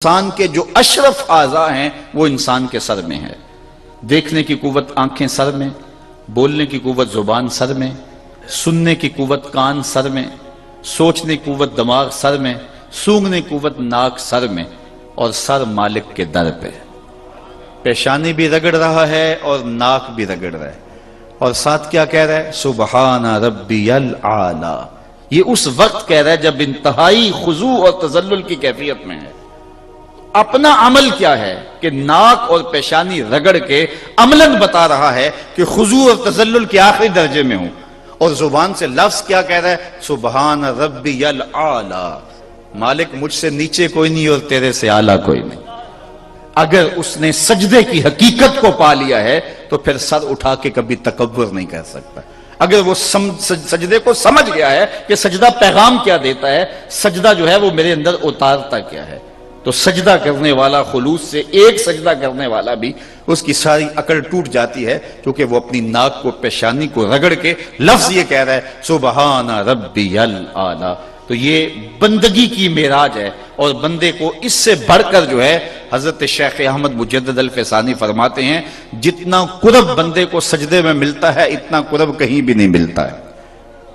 انسان کے جو اشرف اعضاء ہیں وہ انسان کے سر میں ہے۔ دیکھنے کی قوت آنکھیں سر میں، بولنے کی قوت زبان سر میں، سننے کی قوت کان سر میں، سوچنے کی قوت دماغ سر میں، سونگنے کی قوت ناک سر میں، اور سر مالک کے در پہ۔ پیشانی بھی رگڑ رہا ہے اور ناک بھی رگڑ رہا ہے، اور ساتھ کیا کہہ رہا ہے؟ سبحان ربی الاعلی۔ یہ اس وقت کہہ رہا ہے جب انتہائی خضوع اور تذلل کی کیفیت میں ہے۔ اپنا عمل کیا ہے کہ ناک اور پیشانی رگڑ کے عملاً بتا رہا ہے کہ خضوع اور تذلل کے آخری درجے میں ہوں، اور زبان سے لفظ کیا کہہ رہا ہے؟ سبحان ربی الاعلی۔ مالک مجھ سے نیچے کوئی نہیں اور تیرے سے اعلیٰ کوئی نہیں۔ اگر اس نے سجدے کی حقیقت کو پا لیا ہے تو پھر سر اٹھا کے کبھی تکبر نہیں کر سکتا۔ اگر وہ سجدے کو سمجھ گیا ہے کہ سجدہ پیغام کیا دیتا ہے، سجدہ جو ہے وہ میرے اندر اتارتا کیا ہے، تو سجدہ کرنے والا خلوص سے، ایک سجدہ کرنے والا بھی اس کی ساری عقل ٹوٹ جاتی ہے، کیونکہ وہ اپنی ناک کو پیشانی کو رگڑ کے لفظ یہ کہہ رہا ہے سبحان ربی الاعلی۔ تو یہ بندگی کی معراج ہے، اور بندے کو اس سے بڑھ کر جو ہے حضرت شیخ احمد مجدد الفسانی فرماتے ہیں جتنا قرب بندے کو سجدے میں ملتا ہے اتنا قرب کہیں بھی نہیں ملتا ہے۔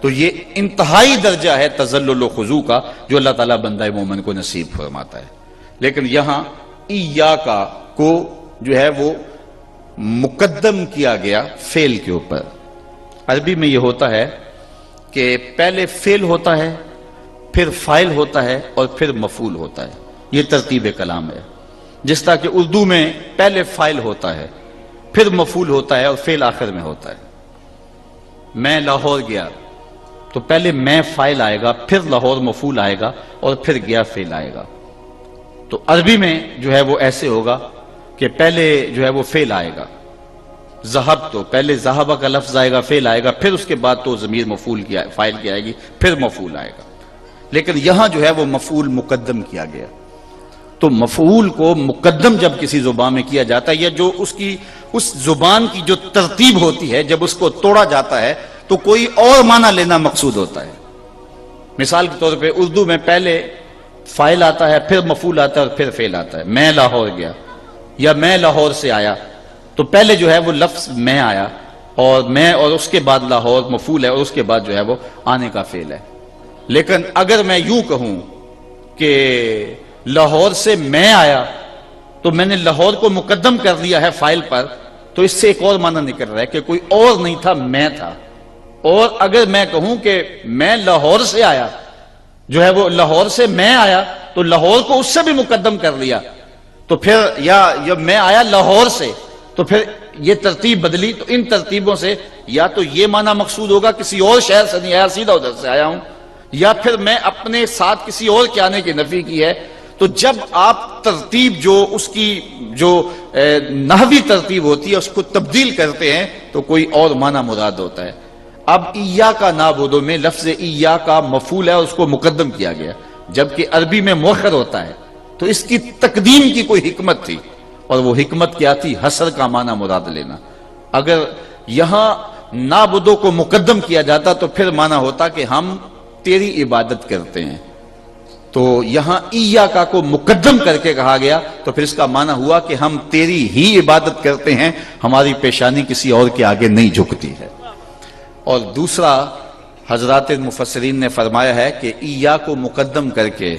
تو یہ انتہائی درجہ ہے تذلل و خضوع کا جو اللہ تعالیٰ بندہ مومن کو نصیب فرماتا ہے۔ لیکن یہاں ایاکا کو جو ہے وہ مقدم کیا گیا فعل کے اوپر۔ عربی میں یہ ہوتا ہے کہ پہلے فعل ہوتا ہے، پھر فاعل ہوتا ہے، اور پھر مفعول ہوتا ہے۔ یہ ترتیب کلام ہے۔ جس طرح کہ اردو میں پہلے فاعل ہوتا ہے، پھر مفعول ہوتا ہے، اور فعل آخر میں ہوتا ہے۔ میں لاہور گیا تو پہلے میں فاعل آئے گا، پھر لاہور مفعول آئے گا، اور پھر گیا فعل آئے گا۔ تو عربی میں جو ہے وہ ایسے ہوگا کہ پہلے جو ہے وہ فعل آئے گا۔ ذہب تو پہلے ذہبہ کا لفظ آئے گا، فعل آئے گا، پھر اس کے بعد تو ضمیر مفعول کی فاعل کی آئے گی، پھر مفعول آئے گا۔ لیکن یہاں جو ہے وہ مفعول مقدم کیا گیا۔ تو مفعول کو مقدم جب کسی زبان میں کیا جاتا ہے، یا جو اس زبان کی جو ترتیب ہوتی ہے جب اس کو توڑا جاتا ہے تو کوئی اور معنی لینا مقصود ہوتا ہے۔ مثال کے طور پہ اردو میں پہلے فاعل آتا ہے، پھر مفعول آتا ہے، اور پھر فعل آتا ہے۔ میں لاہور گیا یا میں لاہور سے آیا، تو پہلے جو ہے وہ لفظ میں آیا، اور میں اور اس کے بعد لاہور مفعول ہے، اور اس کے بعد جو ہے وہ آنے کا فعل ہے۔ لیکن اگر میں یوں کہوں کہ لاہور سے میں آیا تو میں نے لاہور کو مقدم کر دیا ہے فاعل پر، تو اس سے ایک اور معنی نکل رہا ہے کہ کوئی اور نہیں تھا، میں تھا۔ اور اگر میں کہوں کہ میں لاہور سے آیا، جو ہے وہ لاہور سے میں آیا، تو لاہور کو اس سے بھی مقدم کر لیا، تو پھر یا میں آیا لاہور سے، تو پھر یہ ترتیب بدلی۔ تو ان ترتیبوں سے یا تو یہ معنی مقصود ہوگا کسی اور شہر سے نہیں آیا، سیدھا ادھر سے آیا ہوں، یا پھر میں اپنے ساتھ کسی اور کے آنے کی نفی کی ہے۔ تو جب آپ ترتیب جو اس کی جو نحوی ترتیب ہوتی ہے اس کو تبدیل کرتے ہیں تو کوئی اور معنی مراد ہوتا ہے۔ اب ایاکا نعبدو میں لفظ ایاکا مفعول ہے اور اس کو مقدم کیا گیا، جبکہ عربی میں مؤخر ہوتا ہے، تو اس کی تقدیم کی کوئی حکمت تھی، اور وہ حکمت کیا تھی؟ حصر کا معنی مراد لینا۔ اگر یہاں نعبدو کو مقدم کیا جاتا تو پھر معنی ہوتا کہ ہم تیری عبادت کرتے ہیں، تو یہاں ایاکا کو مقدم کر کے کہا گیا، تو پھر اس کا معنی ہوا کہ ہم تیری ہی عبادت کرتے ہیں، ہماری پیشانی کسی اور کے آگے نہیں جھکتی ہے۔ اور دوسرا حضرات مفسرین نے فرمایا ہے کہ ایا کو مقدم کر کے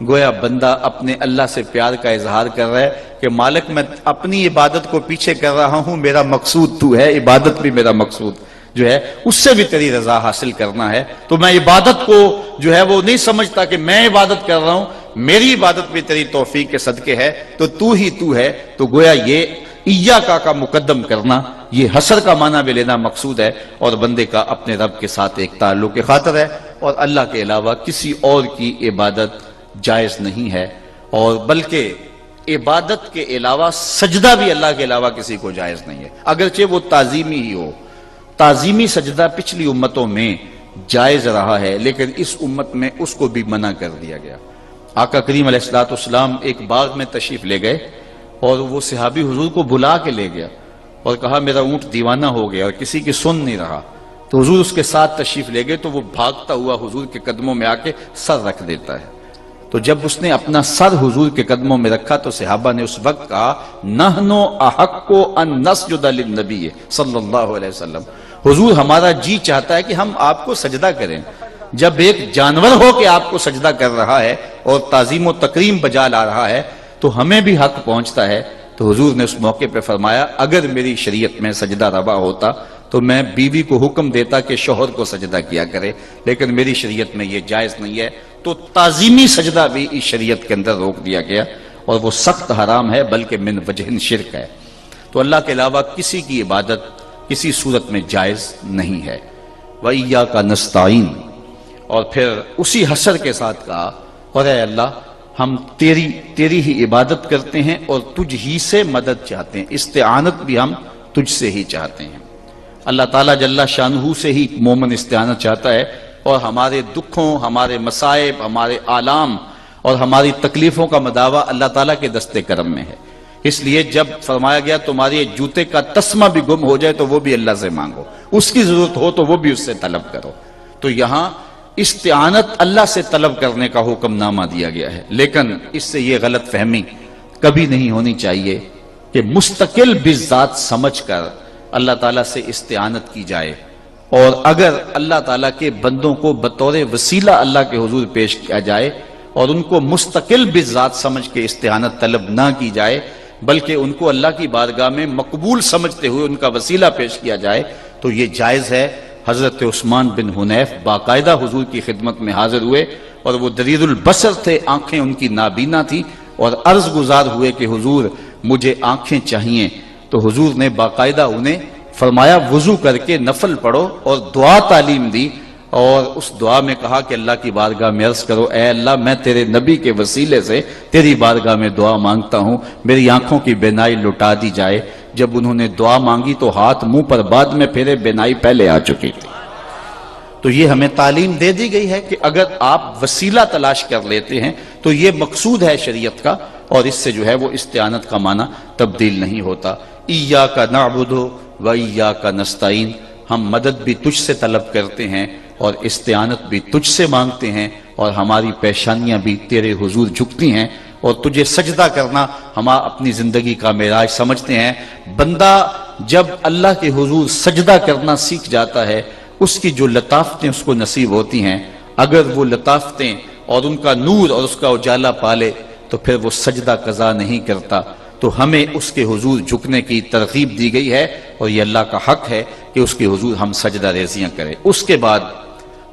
گویا بندہ اپنے اللہ سے پیار کا اظہار کر رہا ہے کہ مالک میں اپنی عبادت کو پیچھے کر رہا ہوں، میرا مقصود تو ہے، عبادت بھی میرا مقصود جو ہے اس سے بھی تیری رضا حاصل کرنا ہے۔ تو میں عبادت کو جو ہے وہ نہیں سمجھتا کہ میں عبادت کر رہا ہوں، میری عبادت بھی تیری توفیق کے صدقے ہے، تو ہی تو ہے۔ تو گویا یہ ایاکا کا مقدم کرنا، یہ حصر کا معنی بھی لینا مقصود ہے، اور بندے کا اپنے رب کے ساتھ ایک تعلق خاطر ہے، اور اللہ کے علاوہ کسی اور کی عبادت جائز نہیں ہے، اور بلکہ عبادت کے علاوہ سجدہ بھی اللہ کے علاوہ کسی کو جائز نہیں ہے، اگرچہ وہ تعظیمی ہی ہو۔ تعظیمی سجدہ پچھلی امتوں میں جائز رہا ہے، لیکن اس امت میں اس کو بھی منع کر دیا گیا۔ آقا کریم علیہ السلام ایک باغ میں تشریف لے گئے، اور وہ صحابی حضور کو بلا کے لے گیا اور کہا میرا اونٹ دیوانہ ہو گیا اور کسی کی سن نہیں رہا، تو حضور اس کے ساتھ تشریف لے گئے، تو وہ بھاگتا ہوا حضور کے قدموں میں آ کے سر رکھ دیتا ہے۔ تو جب اس نے اپنا سر حضور کے قدموں میں رکھا تو صحابہ نے اس وقت کہا نحنو احقو ان نسجد للنبی صلی اللہ علیہ وسلم، حضور ہمارا جی چاہتا ہے کہ ہم آپ کو سجدہ کریں۔ جب ایک جانور ہو کے آپ کو سجدہ کر رہا ہے اور تعظیم و تکریم بجا لا رہا ہے تو ہمیں بھی حق پہنچتا ہے۔ تو حضور نے اس موقع پہ فرمایا اگر میری شریعت میں سجدہ روا ہوتا تو میں بیوی کو حکم دیتا کہ شوہر کو سجدہ کیا کرے، لیکن میری شریعت میں یہ جائز نہیں ہے، تو تعظیمی سجدہ بھی اس شریعت کے اندر روک دیا گیا، اور وہ سخت حرام ہے بلکہ من وجہ شرک ہے۔ تو اللہ کے علاوہ کسی کی عبادت کسی صورت میں جائز نہیں ہے۔ وَإِيَّاكَ نَسْتَعِينُ، اور پھر اسی حسر کے ساتھ کہا اور اے اللہ ہم تیری ہی عبادت کرتے ہیں اور تجھ ہی سے مدد چاہتے ہیں، استعانت بھی ہم تجھ سے ہی چاہتے ہیں۔ اللہ تعالیٰ جل شانہ سے ہی مومن استعانت چاہتا ہے، اور ہمارے دکھوں، ہمارے مصائب، ہمارے آلام اور ہماری تکلیفوں کا مداوع اللہ تعالیٰ کے دست کرم میں ہے۔ اس لیے جب فرمایا گیا تمہارے جوتے کا تسمہ بھی گم ہو جائے تو وہ بھی اللہ سے مانگو، اس کی ضرورت ہو تو وہ بھی اس سے طلب کرو۔ تو یہاں استعانت اللہ سے طلب کرنے کا حکم نامہ دیا گیا ہے، لیکن اس سے یہ غلط فہمی کبھی نہیں ہونی چاہیے کہ مستقل بذات سمجھ کر اللہ تعالیٰ سے استعانت کی جائے، اور اگر اللہ تعالیٰ کے بندوں کو بطور وسیلہ اللہ کے حضور پیش کیا جائے اور ان کو مستقل بذات سمجھ کے استعانت طلب نہ کی جائے بلکہ ان کو اللہ کی بارگاہ میں مقبول سمجھتے ہوئے ان کا وسیلہ پیش کیا جائے تو یہ جائز ہے۔ حضرت عثمان بن حنیف باقاعدہ حضور کی خدمت میں حاضر ہوئے، اور وہ دریر البصر تھے، آنکھیں ان کی نابینا تھی، اور عرض گزار ہوئے کہ حضور مجھے آنکھیں چاہیے، تو حضور نے باقاعدہ انہیں فرمایا وضو کر کے نفل پڑھو، اور دعا تعلیم دی، اور اس دعا میں کہا کہ اللہ کی بارگاہ میں عرض کرو اے اللہ میں تیرے نبی کے وسیلے سے تیری بارگاہ میں دعا مانگتا ہوں میری آنکھوں کی بینائی لٹا دی جائے۔ جب انہوں نے دعا مانگی تو ہاتھ منہ پر بعد میں پھیرے، بینائی پہلے آ چکی تھی۔ تو یہ ہمیں تعلیم دے دی گئی ہے کہ اگر آپ وسیلہ تلاش کر لیتے ہیں تو یہ مقصود ہے شریعت کا، اور اس سے جو ہے وہ استعانت کا معنی تبدیل نہیں ہوتا۔ ایاک نعبد و ایاک نستعین، ہم مدد بھی تجھ سے طلب کرتے ہیں اور استعانت بھی تجھ سے مانگتے ہیں، اور ہماری پیشانیاں بھی تیرے حضور جھکتی ہیں، اور تجھے سجدہ کرنا ہم اپنی زندگی کا معراج سمجھتے ہیں۔ بندہ جب اللہ کے حضور سجدہ کرنا سیکھ جاتا ہے اس کی جو لطافتیں اس کو نصیب ہوتی ہیں، اگر وہ لطافتیں اور ان کا نور اور اس کا اجالا پالے تو پھر وہ سجدہ قضا نہیں کرتا۔ تو ہمیں اس کے حضور جھکنے کی ترغیب دی گئی ہے، اور یہ اللہ کا حق ہے کہ اس کے حضور ہم سجدہ ریزیاں کریں۔ اس کے بعد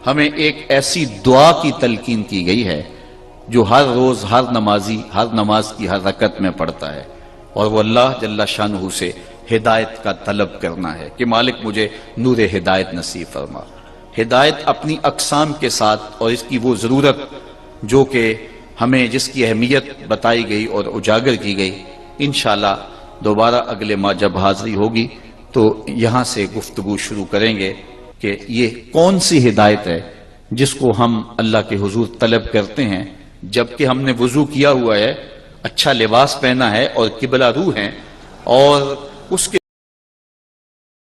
ہمیں ایک ایسی دعا کی تلقین کی گئی ہے جو ہر روز ہر نمازی ہر نماز کی ہر رکعت میں پڑھتا ہے، اور وہ اللہ جل شانہ سے ہدایت کا طلب کرنا ہے کہ مالک مجھے نور ہدایت نصیب فرما۔ ہدایت اپنی اقسام کے ساتھ، اور اس کی وہ ضرورت جو کہ ہمیں جس کی اہمیت بتائی گئی اور اجاگر کی گئی، انشاءاللہ دوبارہ اگلے ماہ جب حاضری ہوگی تو یہاں سے گفتگو شروع کریں گے کہ یہ کون سی ہدایت ہے جس کو ہم اللہ کے حضور طلب کرتے ہیں جبکہ ہم نے وضو کیا ہوا ہے، اچھا لباس پہنا ہے اور قبلہ رو ہیں، اور اس کے